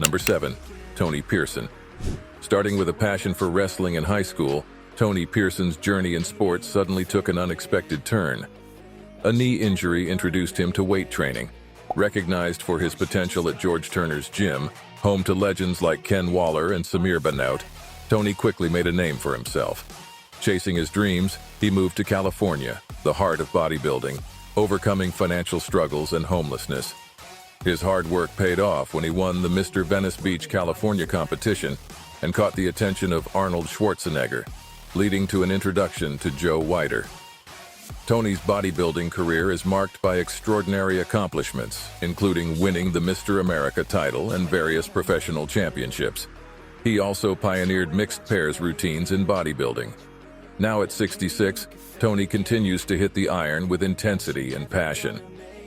Number 7. Tony Pearson. Starting with a passion for wrestling in high school, Tony Pearson's journey in sports suddenly took an unexpected turn. A knee injury introduced him to weight training. Recognized for his potential at George Turner's gym, home to legends like Ken Waller and Samir Banout, Tony quickly made a name for himself. Chasing his dreams, he moved to California, the heart of bodybuilding, overcoming financial struggles and homelessness. His hard work paid off when he won the Mr. Venice Beach, California competition and caught the attention of Arnold Schwarzenegger, leading to an introduction to Joe Weider. Tony's bodybuilding career is marked by extraordinary accomplishments, including winning the Mr. America title and various professional championships. He also pioneered mixed pairs routines in bodybuilding. Now at 66, Tony continues to hit the iron with intensity and passion.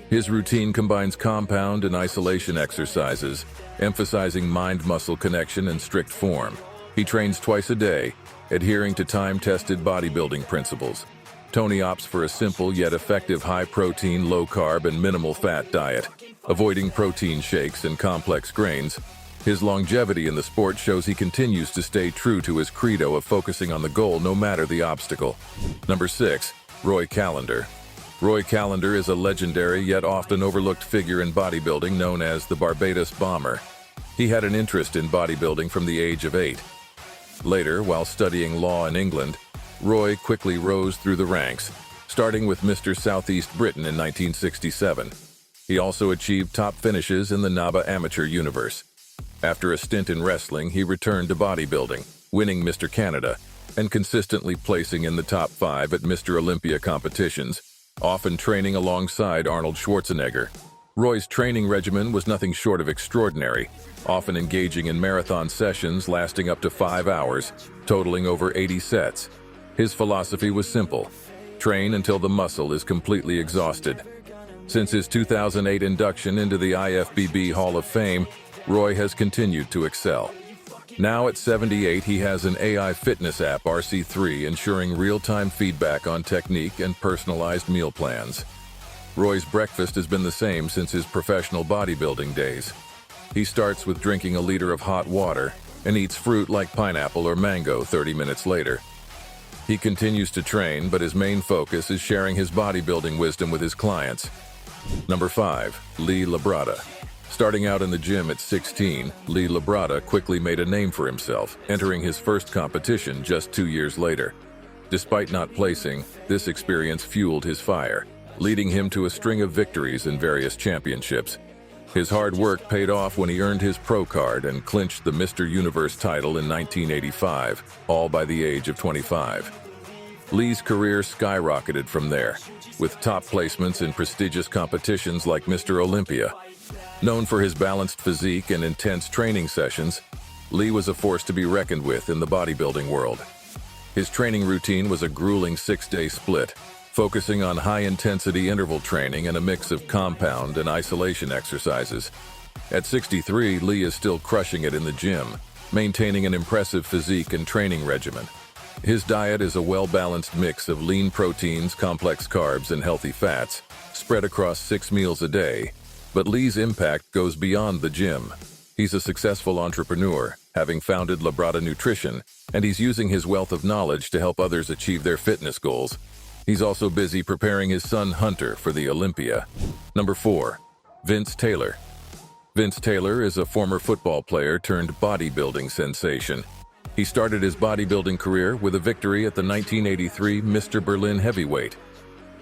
His routine combines compound and isolation exercises, emphasizing mind-muscle connection and strict form. He trains twice a day, adhering to time-tested bodybuilding principles. Tony opts for a simple yet effective high-protein, low-carb, and minimal-fat diet, avoiding protein shakes and complex grains. His longevity in the sport shows he continues to stay true to his credo of focusing on the goal no matter the obstacle. Number 6. Roy Callender. Roy Callender is a legendary yet often overlooked figure in bodybuilding known as the Barbados Bomber. He had an interest in bodybuilding from the age of 8. Later, while studying law in England, Roy quickly rose through the ranks, starting with Mr. Southeast Britain in 1967. He also achieved top finishes in the NABA amateur universe. After a stint in wrestling, he returned to bodybuilding, winning Mr. Canada, and consistently placing in the top 5 at Mr. Olympia competitions, often training alongside Arnold Schwarzenegger. Roy's training regimen was nothing short of extraordinary, often engaging in marathon sessions lasting up to 5 hours, totaling over 80 sets. His philosophy was simple: train until the muscle is completely exhausted. Since his 2008 induction into the IFBB Hall of Fame, Roy has continued to excel. Now at 78, he has an AI fitness app, RC3, ensuring real-time feedback on technique and personalized meal plans. Roy's breakfast has been the same since his professional bodybuilding days. He starts with drinking a liter of hot water and eats fruit like pineapple or mango 30 minutes later. He continues to train, but his main focus is sharing his bodybuilding wisdom with his clients. Number 5. Lee Labrada. Starting out in the gym at 16, Lee Labrada quickly made a name for himself, entering his first competition just 2 years later. Despite not placing, this experience fueled his fire, leading him to a string of victories in various championships. His hard work paid off when he earned his pro card and clinched the Mr. Universe title in 1985, all by the age of 25. Lee's career skyrocketed from there, with top placements in prestigious competitions like Mr. Olympia. Known for his balanced physique and intense training sessions, Lee was a force to be reckoned with in the bodybuilding world. His training routine was a grueling 6-day split, focusing on high-intensity interval training and a mix of compound and isolation exercises. At 63, Lee is still crushing it in the gym, maintaining an impressive physique and training regimen. His diet is a well-balanced mix of lean proteins, complex carbs, and healthy fats, spread across 6 meals a day. But Lee's impact goes beyond the gym. He's a successful entrepreneur, having founded Labrada Nutrition, and he's using his wealth of knowledge to help others achieve their fitness goals. He's also busy preparing his son Hunter for the Olympia. Number 4. Vince Taylor. Vince Taylor is a former football player turned bodybuilding sensation. He started his bodybuilding career with a victory at the 1983 Mr. Berlin Heavyweight.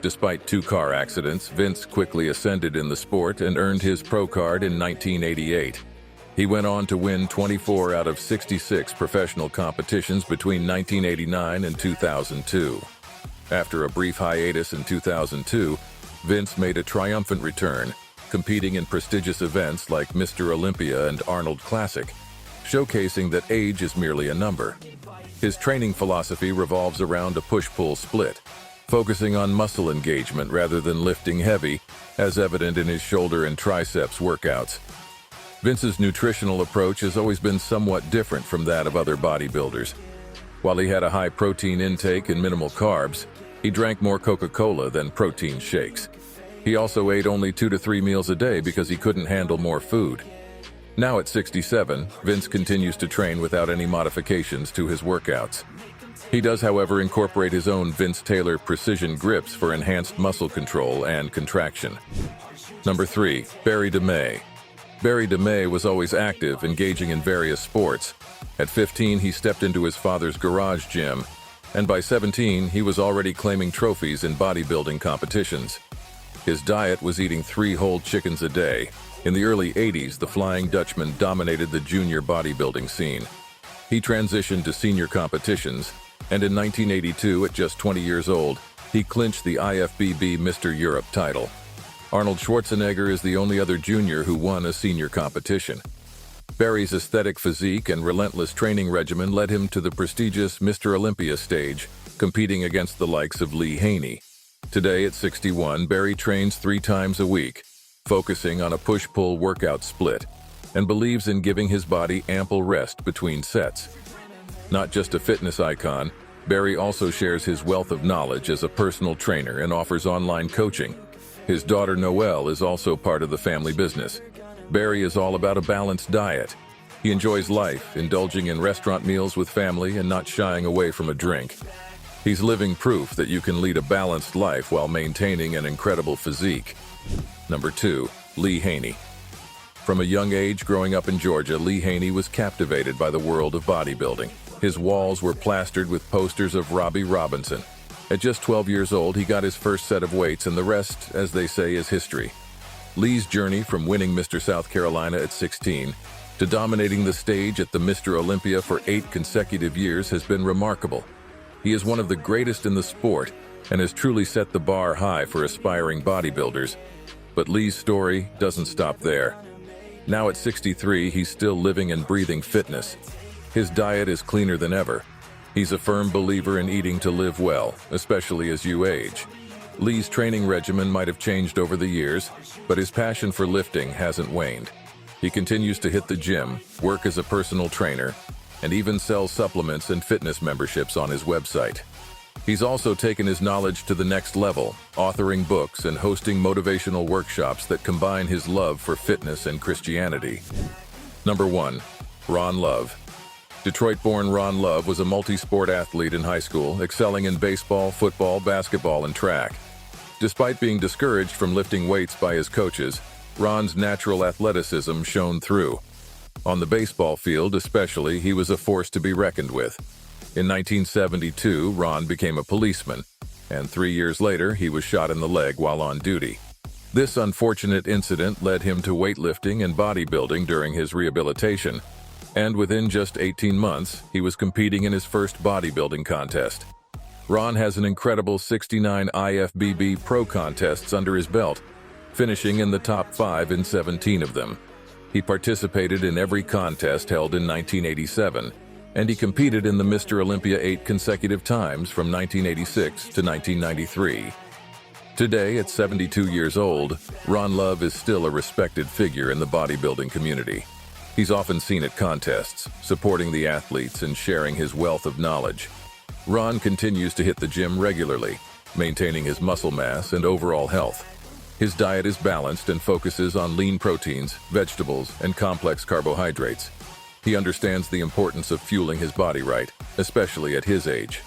Despite 2 car accidents, Vince quickly ascended in the sport and earned his pro card in 1988. He went on to win 24 out of 66 professional competitions between 1989 and 2002. After a brief hiatus in 2002, Vince made a triumphant return, competing in prestigious events like Mr. Olympia and Arnold Classic, showcasing that age is merely a number. His training philosophy revolves around a push-pull split, focusing on muscle engagement rather than lifting heavy, as evident in his shoulder and triceps workouts. Vince's nutritional approach has always been somewhat different from that of other bodybuilders. While he had a high protein intake and minimal carbs, he drank more Coca-Cola than protein shakes. He also ate only 2 to 3 meals a day because he couldn't handle more food. Now at 67, Vince continues to train without any modifications to his workouts. He does, however, incorporate his own Vince Taylor precision grips for enhanced muscle control and contraction. Number 3. Barry Deay. Barry Deay was always active, engaging in various sports. At 15, he stepped into his father's garage gym, and by 17, he was already claiming trophies in bodybuilding competitions. His diet was eating 3 whole chickens a day. In the early 80s, the Flying Dutchman dominated the junior bodybuilding scene. He transitioned to senior competitions, and in 1982, at just 20 years old, he clinched the IFBB Mr. Europe title. Arnold Schwarzenegger is the only other junior who won a senior competition. Barry's aesthetic physique and relentless training regimen led him to the prestigious Mr. Olympia stage, competing against the likes of Haney. Today, at 61, Barry trains 3 times a week, focusing on a push-pull workout split, and believes in giving his body ample rest between sets. Not just a fitness icon, Barry also shares his wealth of knowledge as a personal trainer and offers online coaching. His daughter Noelle is also part of the family business. Barry is all about a balanced diet. He enjoys life, indulging in restaurant meals with family and not shying away from a drink. He's living proof that you can lead a balanced life while maintaining an incredible physique. Number 2. Haney. From a young age growing up in Georgia, Haney was captivated by the world of bodybuilding. His walls were plastered with posters of Robbie Robinson. At just 12 years old, he got his first set of weights, and the rest, as they say, is history. Lee's journey from winning Mr. South Carolina at 16 to dominating the stage at the Mr. Olympia for 8 consecutive years has been remarkable. He is one of the greatest in the sport and has truly set the bar high for aspiring bodybuilders. But Lee's story doesn't stop there. Now at 63, he's still living and breathing fitness. His diet is cleaner than ever. He's a firm believer in eating to live well, especially as you age. Lee's training regimen might have changed over the years, but his passion for lifting hasn't waned. He continues to hit the gym, work as a personal trainer, and even sell supplements and fitness memberships on his website. He's also taken his knowledge to the next level, authoring books and hosting motivational workshops that combine his love for fitness and Christianity. Number 1. Ron Love. Detroit-born Ron Love was a multi-sport athlete in high school, excelling in baseball, football, basketball, and track. Despite being discouraged from lifting weights by his coaches, Ron's natural athleticism shone through. On the baseball field especially, he was a force to be reckoned with. In 1972, Ron became a policeman, and 3 years later, he was shot in the leg while on duty. This unfortunate incident led him to weightlifting and bodybuilding during his rehabilitation, and within just 18 months, he was competing in his first bodybuilding contest. Ron has an incredible 69 IFBB Pro contests under his belt, finishing in the top 5 in 17 of them. He participated in every contest held in 1987, and he competed in the Mr. Olympia 8 consecutive times from 1986 to 1993. Today, at 72 years old, Ron Love is still a respected figure in the bodybuilding community. He's often seen at contests, supporting the athletes and sharing his wealth of knowledge. Ron continues to hit the gym regularly, maintaining his muscle mass and overall health. His diet is balanced and focuses on lean proteins, vegetables, and complex carbohydrates. He understands the importance of fueling his body right, especially at his age.